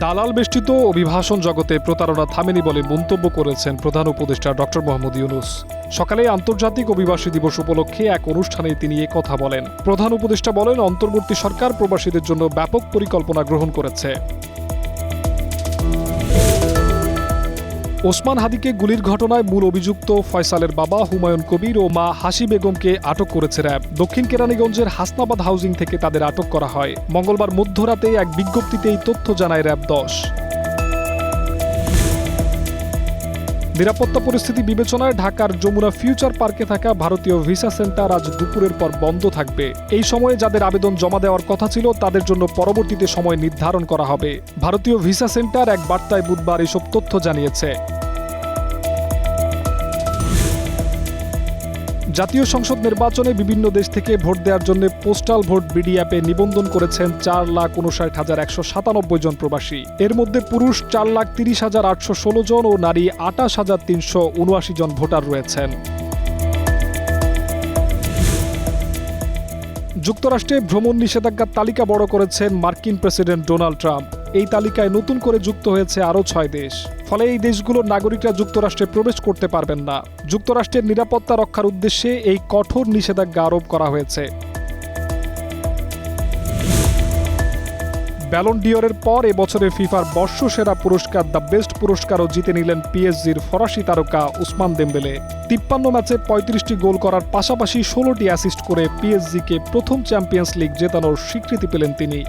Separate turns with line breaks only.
দালাল বেষ্টিত অভিভাষণ জগতে প্রতারণা থামেনি বলে মন্তব্য করেছেন প্রধান উপদেষ্টা ডক্টর মোহাম্মদ ইউনূস। সকালে আন্তর্জাতিক অভিবাসী দিবস উপলক্ষে এক অনুষ্ঠানে তিনি এ কথা বলেন। প্রধান উপদেষ্টা বলেন, অন্তর্বর্তী সরকার প্রবাসীদের জন্য ব্যাপক পরিকল্পনা গ্রহণ করেছে। ওসমান হাদিকে গুলির ঘটনায় মূল অভিযুক্ত ফয়সালের বাবা হুমায়ুন কবির ও মা হাসি বেগমকে আটক করেছে র্যাব। দক্ষিণ কেরানীগঞ্জের হাসনাবাদ হাউজিং থেকে তাদের আটক করা হয়। মঙ্গলবার মধ্যরাতে এক বিজ্ঞপ্তিতে এই তথ্য জানায় র্যাব 10। নিরাপত্তা পরিস্থিতি বিবেচনায় ঢাকার যমুনা ফিউচার পার্কে থাকা ভারতীয় ভিসা সেন্টার আজ দুপুরের পর বন্ধ থাকবে। এই সময়ে যাদের আবেদন জমা দেওয়ার কথা ছিল তাদের জন্য পরবর্তীতে সময় নির্ধারণ করা হবে। ভারতীয় ভিসা সেন্টার এক বার্তায় বুধবার এসব তথ্য জানিয়েছে। জাতীয় সংসদ নির্বাচনে বিভিন্ন দেশ থেকে ভোট দেওয়ার জন্য পোস্টাল ভোট বিডি অ্যাপে নিবন্ধন করেছেন 4,59,897 জন প্রবাসী। এর মধ্যে পুরুষ 4,30,816 জন ও নারী 28,379 জন ভোটার রয়েছেন। যুক্তরাষ্ট্রে ভ্রমণ নিষেধাজ্ঞার তালিকা বড় করেছেন মার্কিন প্রেসিডেন্ট ডোনাল্ড ট্রাম্প। এই তালিকায় নতুন করে যুক্ত হয়েছে আরও 6 দেশ। ফলে এই দেশগুলোর নাগরিকরা যুক্তরাষ্ট্রে প্রবেশ করতে পারবেন না। যুক্তরাষ্ট্রের নিরাপত্তা রক্ষার উদ্দেশ্যে এই কঠোর নিষেধাজ্ঞা আরোপ করা হয়েছে। ব্যালন ডিওরের পর এবছরের ফিফার বর্ষসেরা পুরস্কার দ্য বেস্ট পুরস্কারও জিতে নিলেন পিএসজির ফরাসি তারকা উসমান দেমবেলে। 53 ম্যাচে 35টি গোল করার পাশাপাশি 16টি অ্যাসিস্ট করে পিএসজিকে প্রথম চ্যাম্পিয়ন্স লিগ জেতানোর স্বীকৃতি পেলেন তিনি।